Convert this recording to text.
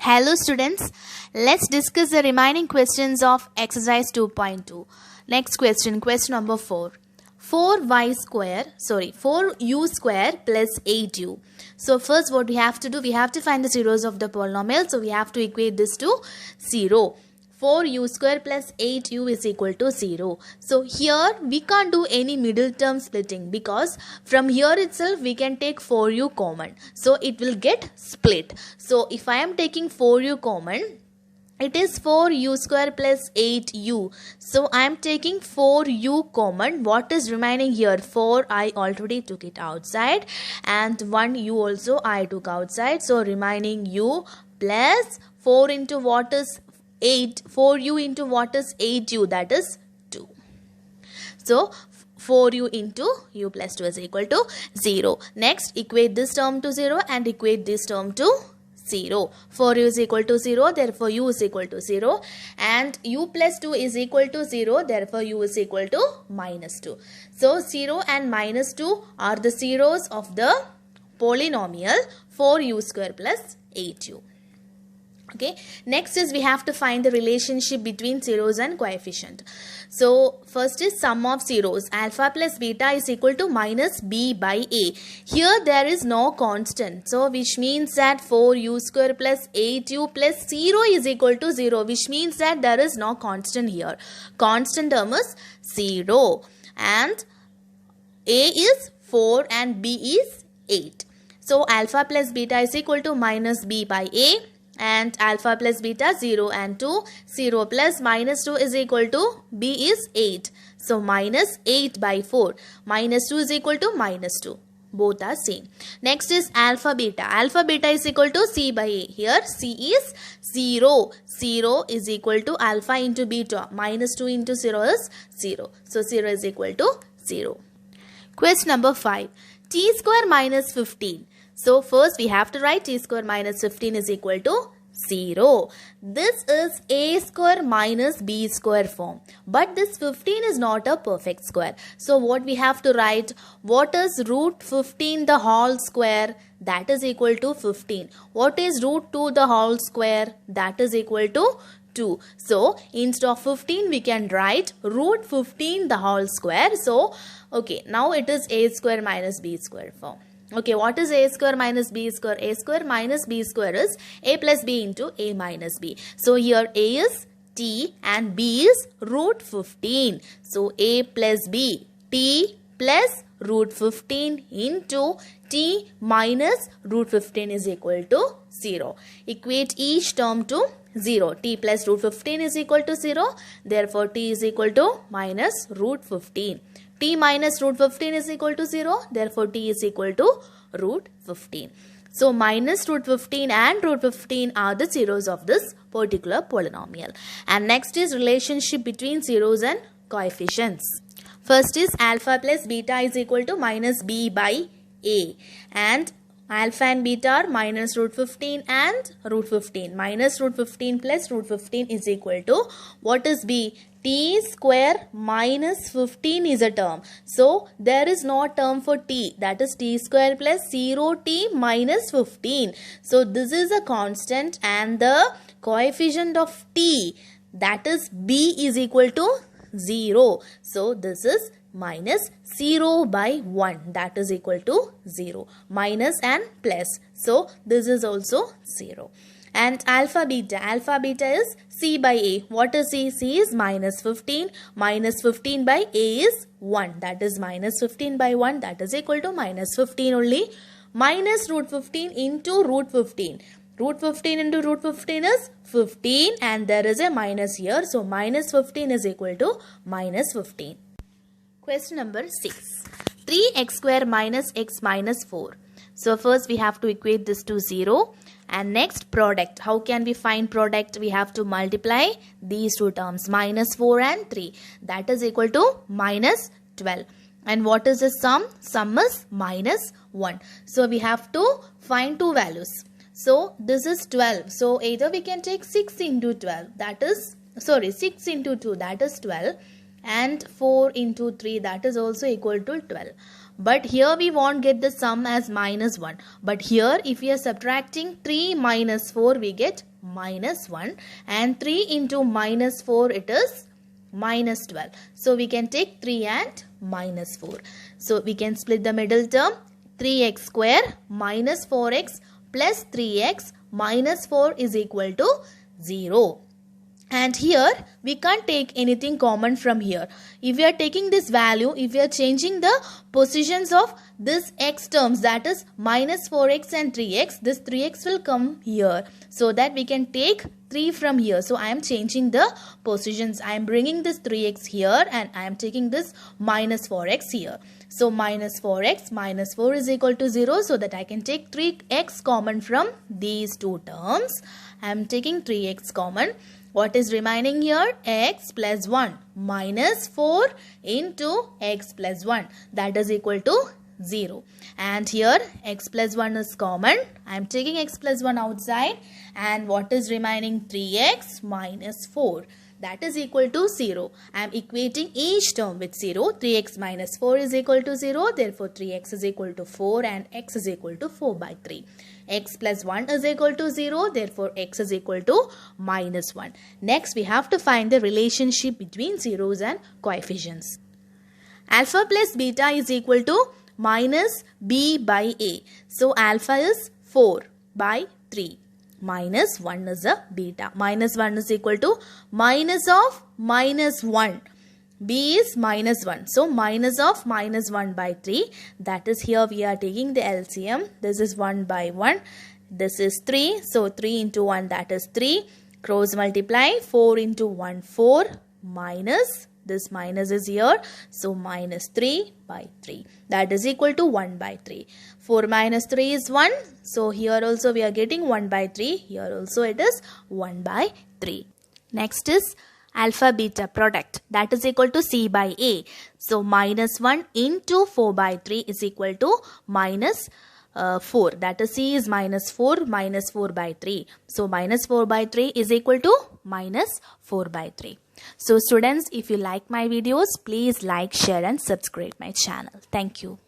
Hello students, let's discuss the remaining questions of exercise 2.2. Next question number 4. 4u square plus 8u. So first what we have to do, we have to find the zeros of the polynomial. So we have to equate this to 0. 4u square plus 8u is equal to 0. So here we can't do any middle term splitting because from here itself we can take 4u common. So it will get split. So if I am taking 4u common, it is 4u square plus 8u. So I am taking 4u common. What is remaining here? 4 I already took it outside and 1u also I took outside. So remaining u plus 4 into what is 8, 4u into what is 8u, that is 2. So 4u into u plus 2 is equal to 0. Next, equate this term to 0 and equate this term to 0. 4u is equal to 0, therefore u is equal to 0. And u plus 2 is equal to 0, therefore u is equal to minus 2. So 0 and minus 2 are the zeros of the polynomial 4u square plus 8u. Okay, next is we have to find the relationship between zeros and coefficient. So first is sum of zeros. Alpha plus beta is equal to minus b by a. Here there is no constant. So which means that 4u square plus 8u plus 0 is equal to 0. Which means that there is no constant here. Constant term is 0. And a is 4 and b is 8. So alpha plus beta is equal to minus b by a. And alpha plus beta 0 and 2. 0 plus minus 2 is equal to b is 8. So minus 8 by 4. Minus 2 is equal to minus 2. Both are same. Next is alpha beta. Alpha beta is equal to c by a. Here c is 0. 0 is equal to alpha into beta. Minus 2 into 0 is 0. So 0 is equal to 0. Question number 5. T square minus 15. So first we have to write t square minus 15 is equal to 0. This is a square minus b square form. But this 15 is not a perfect square. So what we have to write? What is root 15 the whole square? That is equal to 15. What is root 2 the whole square? That is equal to 2. So instead of 15 we can write root 15 the whole square. So okay, now it is a square minus b square form. Okay, what is a square minus b square? A square minus b square is a plus b into a minus b. So here a is t and b is root 15. So a plus b, t plus root 15 into t minus root 15 is equal to 0. Equate each term to 0. T plus root 15 is equal to 0. Therefore, t is equal to minus root 15. T minus root 15 is equal to 0. Therefore, t is equal to root 15. So, minus root 15 and root 15 are the zeros of this particular polynomial. And next is relationship between zeros and coefficients. First is alpha plus beta is equal to minus b by a. And alpha and beta are minus root 15 and root 15. Minus root 15 plus root 15 is equal to, what is b? T square minus 15 is a term. So there is no term for t. That is t square plus 0t minus 15. So this is a constant and the coefficient of t, that is b, is equal to 0. So this is minus 0 by 1, that is equal to 0. Minus and plus. So this is also 0. And alpha beta is c by a. What is c? C is minus 15. Minus 15 by a is 1. That is minus 15 by 1. That is equal to minus 15 only. Minus root 15 into root 15. Root 15 into root 15 is 15 and there is a minus here. So minus 15 is equal to minus 15. Question number 6. 3x square minus x minus 4. So first we have to equate this to 0. And next, product. How can we find product? We have to multiply these two terms, minus 4 and 3. That is equal to minus 12. And what is the sum? Sum is minus 1. So we have to find two values. So this is 12. So either we can take 6 into 12. That is, 6 into 2. That is 12. And 4 into 3. That is also equal to 12. But here we won't get the sum as minus 1. But here if we are subtracting 3 minus 4, we get minus 1. And 3 into minus 4, it is minus 12. So we can take 3 and minus 4. So we can split the middle term. 3x square minus 4x plus 3x minus 4 is equal to 0. And here we can't take anything common from here. If we are taking this value, if we are changing the positions of this x terms, that is minus 4x and 3x, this 3x will come here, so that we can take 3 from here. So I am changing the positions. I am bringing this 3x here and I am taking this minus 4x here. So minus 4x minus 4 is equal to 0, so that I can take 3x common from these two terms. I am taking 3x common. What is remaining here? X plus 1 minus 4 into x plus 1, that is equal to 0. And here x plus 1 is common. I am taking x plus 1 outside. And what is remaining? 3x minus 4. That is equal to 0. I am equating each term with 0. 3x minus 4 is equal to 0. Therefore, 3x is equal to 4 and x is equal to 4 by 3. X plus 1 is equal to 0. Therefore, x is equal to minus 1. Next, we have to find the relationship between zeros and coefficients. Alpha plus beta is equal to minus b by a. So, alpha is 4 by 3. Minus 1 is a beta. Minus 1 is equal to minus of minus 1. B is minus 1. So, minus of minus 1 by 3. That is, here we are taking the LCM. This is 1 by 1. This is 3. So, 3 into 1, that is 3. Cross multiply. 4 into 1, 4. Minus. This minus is here. So, minus 3 by 3. That is equal to 1 by 3. 4 minus 3 is 1. So, here also we are getting 1 by 3. Here also it is 1 by 3. Next is alpha beta product. That is equal to C by A. So, minus 1 into 4 by 3 is equal to minus 4. That is, C is minus 4 by 3. So, minus 4 by 3 is equal to minus 4 by 3. So, students, if you like my videos, please like, share and subscribe my channel. Thank you.